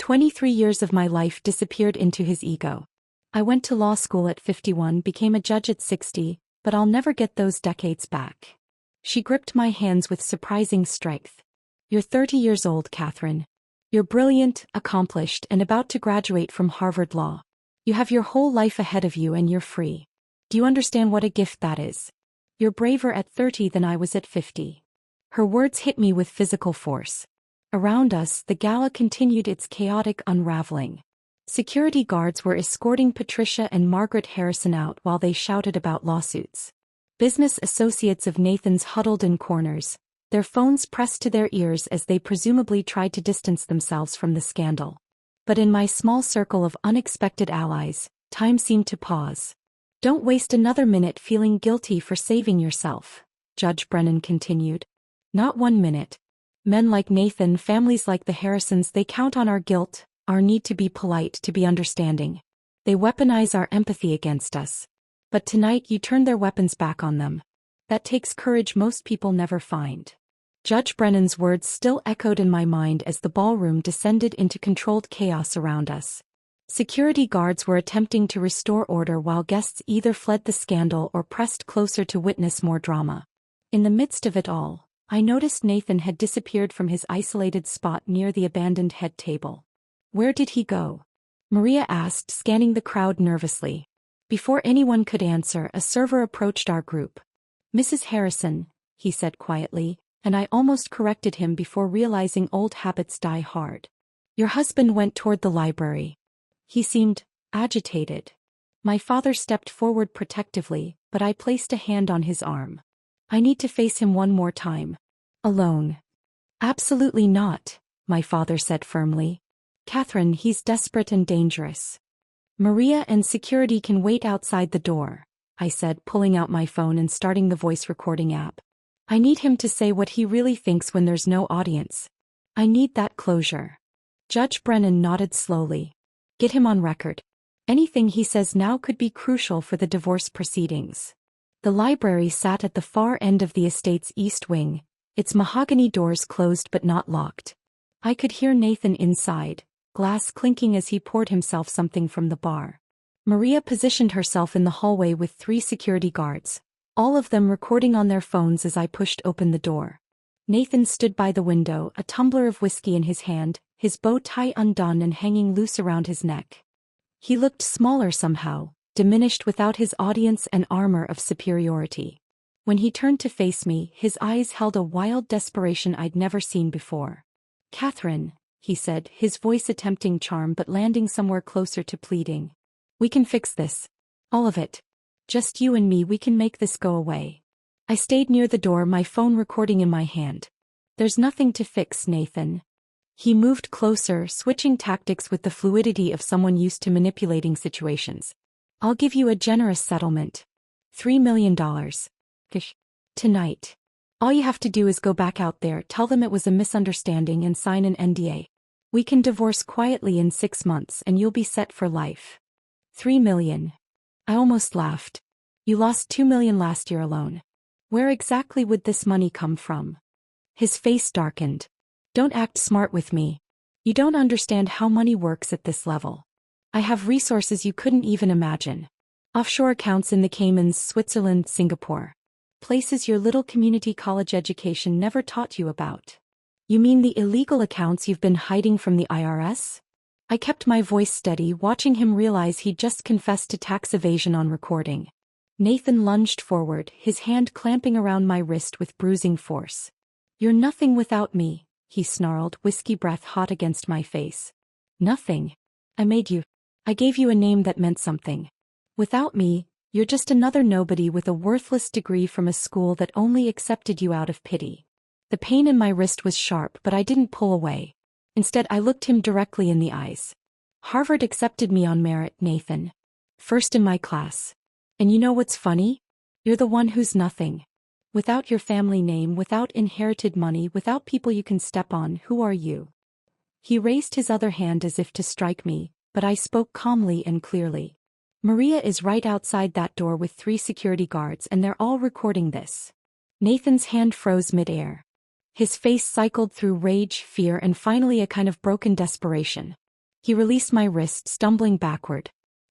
23 years of my life disappeared into his ego. I went to law school at 51, became a judge at 60, but I'll never get those decades back. She gripped my hands with surprising strength. "You're 30 years old, Catherine. You're brilliant, accomplished, and about to graduate from Harvard Law. You have your whole life ahead of you and you're free. Do you understand what a gift that is? You're braver at 30 than I was at 50. Her words hit me with physical force. Around us, the gala continued its chaotic unraveling. Security guards were escorting Patricia and Margaret Harrison out while they shouted about lawsuits. Business associates of Nathan's huddled in corners, their phones pressed to their ears as they presumably tried to distance themselves from the scandal. But in my small circle of unexpected allies, time seemed to pause. "Don't waste another minute feeling guilty for saving yourself," Judge Brennan continued. "Not 1 minute. Men like Nathan, families like the Harrisons, they count on our guilt, our need to be polite, to be understanding. They weaponize our empathy against us. But tonight you turned their weapons back on them. That takes courage most people never find." Judge Brennan's words still echoed in my mind as the ballroom descended into controlled chaos around us. Security guards were attempting to restore order while guests either fled the scandal or pressed closer to witness more drama. In the midst of it all, I noticed Nathan had disappeared from his isolated spot near the abandoned head table. "Where did he go?" Maria asked, scanning the crowd nervously. Before anyone could answer, a server approached our group. "Mrs. Harrison," he said quietly, and I almost corrected him before realizing old habits die hard. "Your husband went toward the library. He seemed agitated." My father stepped forward protectively, but I placed a hand on his arm. "I need to face him one more time. Alone." "Absolutely not," my father said firmly. "Catherine, he's desperate and dangerous. Maria and security can wait outside the door," I said, pulling out my phone and starting the voice recording app. "I need him to say what he really thinks when there's no audience. I need that closure." Judge Brennan nodded slowly. "Get him on record. Anything he says now could be crucial for the divorce proceedings." The library sat at the far end of the estate's east wing, its mahogany doors closed but not locked. I could hear Nathan inside, glass clinking as he poured himself something from the bar. Maria positioned herself in the hallway with 3 security guards, all of them recording on their phones as I pushed open the door. Nathan stood by the window, a tumbler of whiskey in his hand, his bow tie undone and hanging loose around his neck. He looked smaller somehow, diminished without his audience and armor of superiority. When he turned to face me, his eyes held a wild desperation I'd never seen before. "Catherine," he said, his voice attempting charm but landing somewhere closer to pleading. "We can fix this. All of it. Just you and me, we can make this go away." I stayed near the door, my phone recording in my hand. "There's nothing to fix, Nathan." He moved closer, switching tactics with the fluidity of someone used to manipulating situations. "I'll give you a generous settlement. $3 million. Tonight. All you have to do is go back out there, tell them it was a misunderstanding and sign an NDA. We can divorce quietly in 6 months and you'll be set for life." $3 million. I almost laughed. "You lost $2 million last year alone. Where exactly would this money come from?" His face darkened. "Don't act smart with me. You don't understand how money works at this level. I have resources you couldn't even imagine. Offshore accounts in the Caymans, Switzerland, Singapore. Places your little community college education never taught you about." "You mean the illegal accounts you've been hiding from the IRS?" I kept my voice steady, watching him realize he'd just confessed to tax evasion on recording. Nathan lunged forward, his hand clamping around my wrist with bruising force. "You're nothing without me," he snarled, whiskey breath hot against my face. "Nothing. I made you. I gave you a name that meant something. Without me, you're just another nobody with a worthless degree from a school that only accepted you out of pity. The pain in my wrist was sharp, but I didn't pull away. Instead, I looked him directly in the eyes. Harvard accepted me on merit, Nathan. First in my class. And you know what's funny? You're the one who's nothing. Without your family name, without inherited money, without people you can step on, who are you? He raised his other hand as if to strike me, but I spoke calmly and clearly. Maria is right outside that door with 3 security guards, and they're all recording this. Nathan's hand froze mid-air. His face cycled through rage, fear, and finally a kind of broken desperation. He released my wrist, stumbling backward.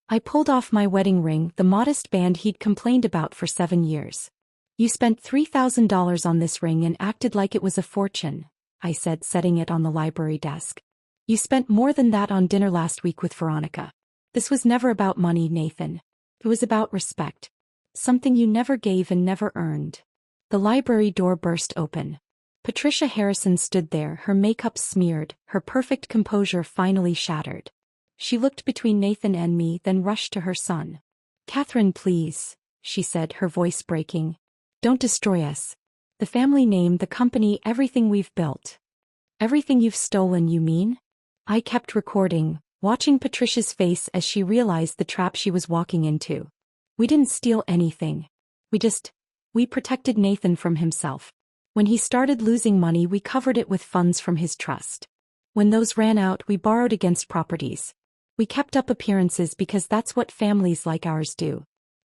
I pulled off my wedding ring, the modest band he'd complained about for 7 years. You spent $3,000 on this ring and acted like it was a fortune, I said, setting it on the library desk. You spent more than that on dinner last week with Veronica. This was never about money, Nathan. It was about respect. Something you never gave and never earned. The library door burst open. Patricia Harrison stood there, her makeup smeared, her perfect composure finally shattered. She looked between Nathan and me, then rushed to her son. "Catherine, please," she said, her voice breaking. "Don't destroy us. The family name, the company, everything we've built. Everything you've stolen, you mean?" I kept recording, watching Patricia's face as she realized the trap she was walking into. We didn't steal anything. We protected Nathan from himself. When he started losing money, we covered it with funds from his trust. When those ran out, we borrowed against properties. We kept up appearances because that's what families like ours do.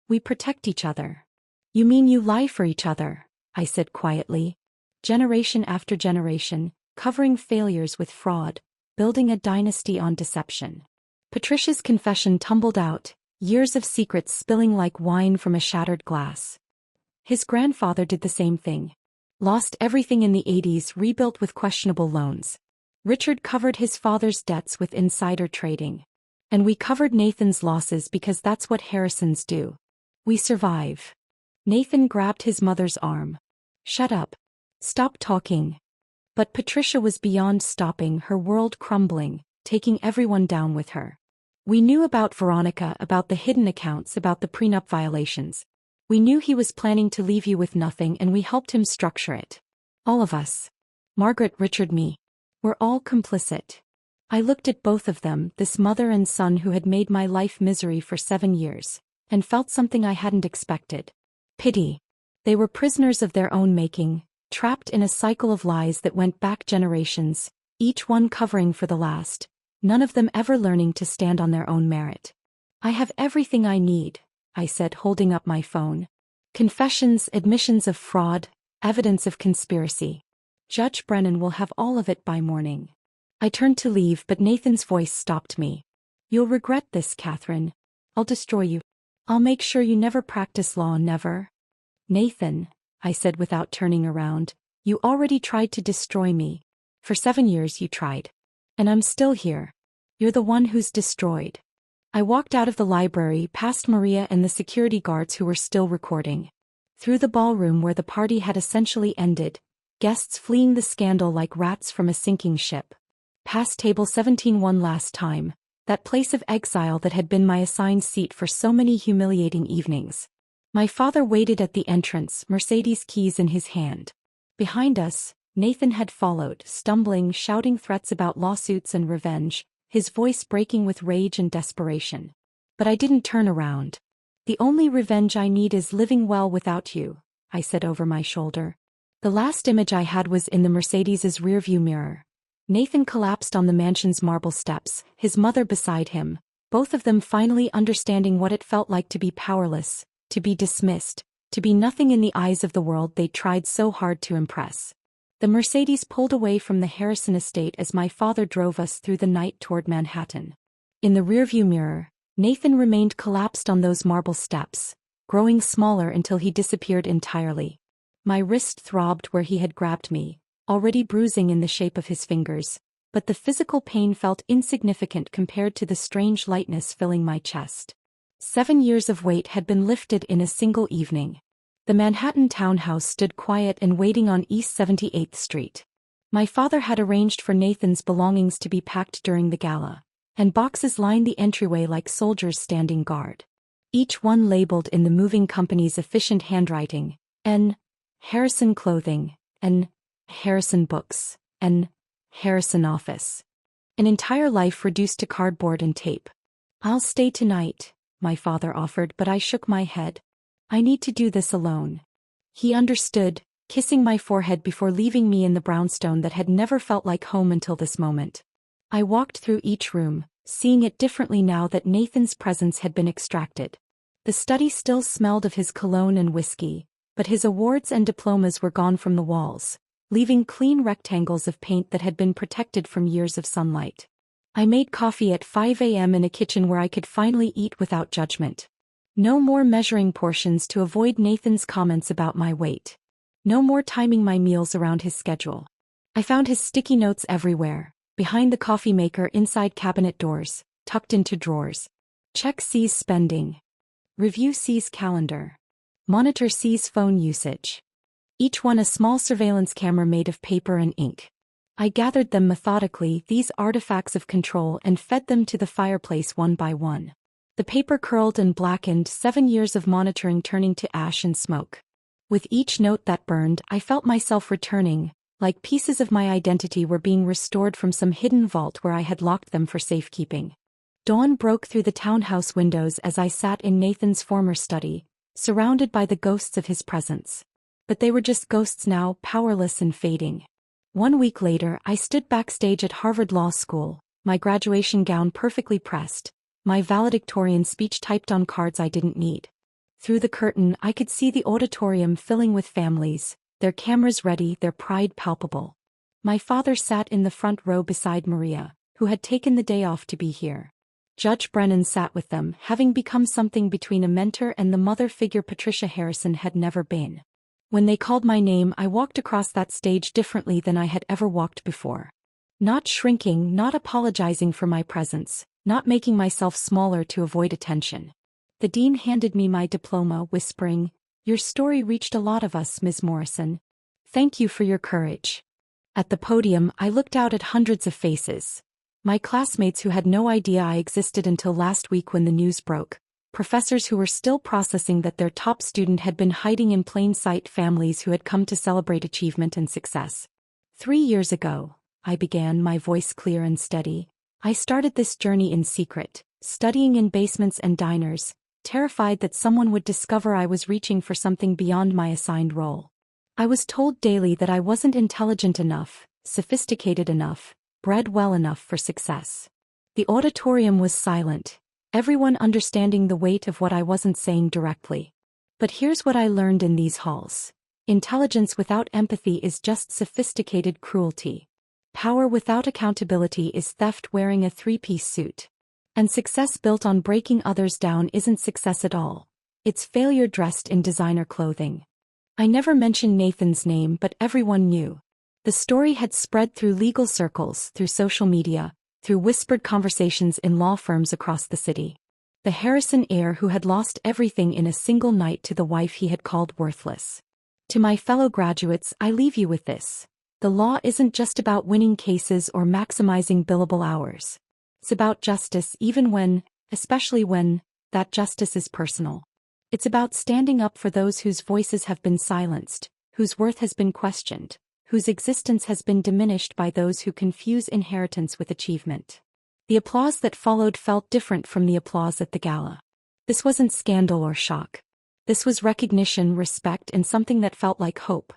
We protect each other. "You mean you lie for each other?" I said quietly. "Generation after generation, covering failures with fraud, building a dynasty on deception." Patricia's confession tumbled out, years of secrets spilling like wine from a shattered glass. His grandfather did the same thing. Lost everything in the 80s, rebuilt with questionable loans. Richard covered his father's debts with insider trading. And we covered Nathan's losses because that's what Harrisons do. We survive. Nathan grabbed his mother's arm. "Shut up. Stop talking." But Patricia was beyond stopping, her world crumbling, taking everyone down with her. "We knew about Veronica, about the hidden accounts, about the prenup violations. We knew he was planning to leave you with nothing, and we helped him structure it. All of us. Margaret, Richard, me. We're all complicit." I looked at both of them, this mother and son who had made my life misery for 7 years, and felt something I hadn't expected. Pity. They were prisoners of their own making, trapped in a cycle of lies that went back generations, each one covering for the last, none of them ever learning to stand on their own merit. "I have everything I need," I said, holding up my phone. "Confessions, admissions of fraud, evidence of conspiracy. Judge Brennan will have all of it by morning." I turned to leave, but Nathan's voice stopped me. "You'll regret this, Catherine. I'll destroy you. I'll make sure you never practice law, never." "Nathan," I said without turning around, "you already tried to destroy me. For 7 years you tried. And I'm still here. You're the one who's destroyed." I walked out of the library, past Maria and the security guards who were still recording. Through the ballroom where the party had essentially ended, guests fleeing the scandal like rats from a sinking ship. Past table 17 one last time, that place of exile that had been my assigned seat for so many humiliating evenings. My father waited at the entrance, Mercedes keys in his hand. Behind us, Nathan had followed, stumbling, shouting threats about lawsuits and revenge, his voice breaking with rage and desperation. But I didn't turn around. "The only revenge I need is living well without you," I said over my shoulder. The last image I had was in the Mercedes's rearview mirror. Nathan collapsed on the mansion's marble steps, his mother beside him, both of them finally understanding what it felt like to be powerless, to be dismissed, to be nothing in the eyes of the world they tried so hard to impress. The Mercedes pulled away from the Harrison estate as my father drove us through the night toward Manhattan. In the rearview mirror, Nathan remained collapsed on those marble steps, growing smaller until he disappeared entirely. My wrist throbbed where he had grabbed me, already bruising in the shape of his fingers, but the physical pain felt insignificant compared to the strange lightness filling my chest. 7 years of weight had been lifted in a single evening. The Manhattan townhouse stood quiet and waiting on East 78th Street. My father had arranged for Nathan's belongings to be packed during the gala, and boxes lined the entryway like soldiers standing guard. each one labeled in the moving company's efficient handwriting: N. Harrison Clothing, N. Harrison Books, N. Harrison Office. An entire life reduced to cardboard and tape. "I'll stay tonight," my father offered, but I shook my head. "I need to do this alone." He understood, kissing my forehead before leaving me in the brownstone that had never felt like home until this moment. I walked through each room, seeing it differently now that Nathan's presence had been extracted. The study still smelled of his cologne and whiskey, but his awards and diplomas were gone from the walls, leaving clean rectangles of paint that had been protected from years of sunlight. I made coffee at 5 a.m. in a kitchen where I could finally eat without judgment. No more measuring portions to avoid Nathan's comments about my weight. No more timing my meals around his schedule. I found his sticky notes everywhere, behind the coffee maker, inside cabinet doors, tucked into drawers. Check C's spending. Review C's calendar. Monitor C's phone usage. Each one a small surveillance camera made of paper and ink. I gathered them methodically, these artifacts of control, and fed them to the fireplace one by one. The paper curled and blackened, 7 years of monitoring turning to ash and smoke. With each note that burned, I felt myself returning, like pieces of my identity were being restored from some hidden vault where I had locked them for safekeeping. Dawn broke through the townhouse windows as I sat in Nathan's former study, surrounded by the ghosts of his presence. But they were just ghosts now, powerless and fading. 1 week later, I stood backstage at Harvard Law School, my graduation gown perfectly pressed, my valedictorian speech typed on cards I didn't need. Through the curtain, I could see the auditorium filling with families, their cameras ready, their pride palpable. My father sat in the front row beside Maria, who had taken the day off to be here. Judge Brennan sat with them, having become something between a mentor and the mother figure Patricia Harrison had never been. When they called my name, I walked across that stage differently than I had ever walked before. Not shrinking, not apologizing for my presence, not making myself smaller to avoid attention. The dean handed me my diploma, whispering, "Your story reached a lot of us, Ms. Morrison. Thank you for your courage." At the podium, I looked out at hundreds of faces. My classmates who had no idea I existed until last week when the news broke. Professors who were still processing that their top student had been hiding in plain sight, families who had come to celebrate achievement and success. 3 years ago, I began, my voice clear and steady. I started this journey in secret, studying in basements and diners, terrified that someone would discover I was reaching for something beyond my assigned role. I was told daily that I wasn't intelligent enough, sophisticated enough, bred well enough for success. The auditorium was silent, everyone understanding the weight of what I wasn't saying directly. But here's what I learned in these halls. Intelligence without empathy is just sophisticated cruelty. Power without accountability is theft wearing a 3-piece suit. And success built on breaking others down isn't success at all. It's failure dressed in designer clothing. I never mentioned Nathan's name, but everyone knew. The story had spread through legal circles, through social media, through whispered conversations in law firms across the city. The Harrison heir who had lost everything in a single night to the wife he had called worthless. To my fellow graduates, I leave you with this. The law isn't just about winning cases or maximizing billable hours. It's about justice, even when, especially when, that justice is personal. It's about standing up for those whose voices have been silenced, whose worth has been questioned, whose existence has been diminished by those who confuse inheritance with achievement. The applause that followed felt different from the applause at the gala. This wasn't scandal or shock. This was recognition, respect, and something that felt like hope.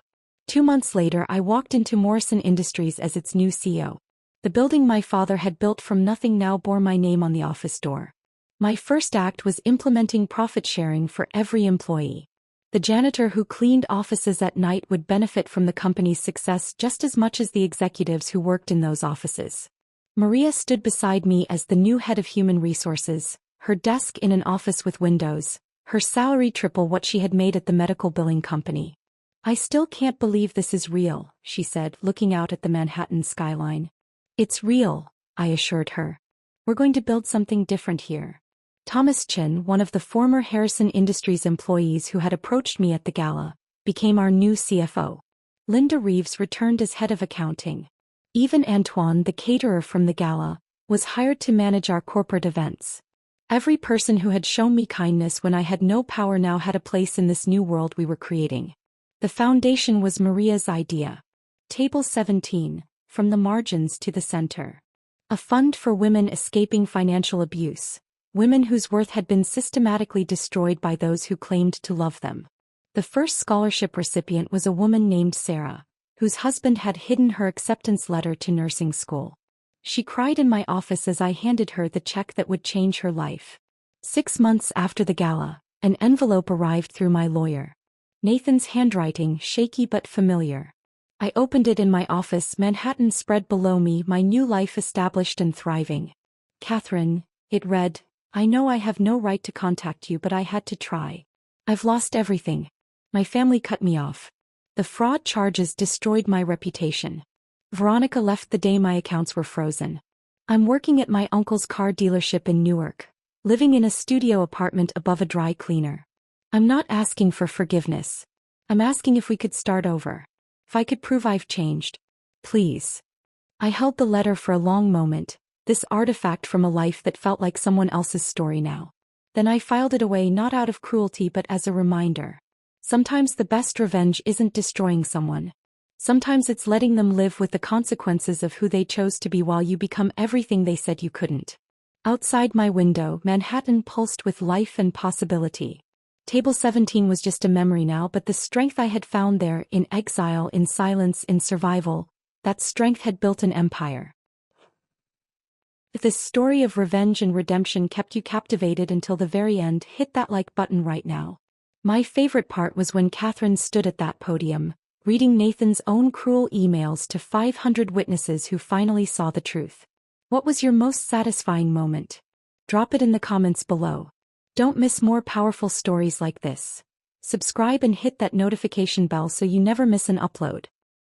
2 months later, I walked into Morrison Industries as its new CEO. The building my father had built from nothing now bore my name on the office door. My first act was implementing profit sharing for every employee. The janitor who cleaned offices at night would benefit from the company's success just as much as the executives who worked in those offices. Maria stood beside me as the new head of human resources, her desk in an office with windows, her salary triple what she had made at the medical billing company. "I still can't believe this is real," she said, looking out at the Manhattan skyline. "It's real," I assured her. "We're going to build something different here." Thomas Chin, one of the former Harrison Industries employees who had approached me at the gala, became our new CFO. Linda Reeves returned as head of accounting. Even Antoine, the caterer from the gala, was hired to manage our corporate events. Every person who had shown me kindness when I had no power now had a place in this new world we were creating. The foundation was Maria's idea. Table 17, From the Margins to the Center. A fund for women escaping financial abuse. Women whose worth had been systematically destroyed by those who claimed to love them. The first scholarship recipient was a woman named Sarah, whose husband had hidden her acceptance letter to nursing school. She cried in my office as I handed her the check that would change her life. 6 months after the gala, an envelope arrived through my lawyer. Nathan's handwriting, shaky but familiar. I opened it in my office, Manhattan spread below me, my new life established and thriving. Catherine, it read, I know I have no right to contact you, but I had to try. I've lost everything. My family cut me off. The fraud charges destroyed my reputation. Veronica left the day my accounts were frozen. I'm working at my uncle's car dealership in Newark, living in a studio apartment above a dry cleaner. I'm not asking for forgiveness. I'm asking if we could start over. If I could prove I've changed. Please. I held the letter for a long moment, this artifact from a life that felt like someone else's story now. Then I filed it away, not out of cruelty but as a reminder. Sometimes the best revenge isn't destroying someone. Sometimes it's letting them live with the consequences of who they chose to be while you become everything they said you couldn't. Outside my window, Manhattan pulsed with life and possibility. Table 17 was just a memory now, but the strength I had found there, in exile, in silence, in survival, that strength had built an empire. If this story of revenge and redemption kept you captivated until the very end, hit that like button right now. My favorite part was when Catherine stood at that podium, reading Nathan's own cruel emails to 500 witnesses who finally saw the truth. What was your most satisfying moment? Drop it in the comments below. Don't miss more powerful stories like this. Subscribe and hit that notification bell so you never miss an upload.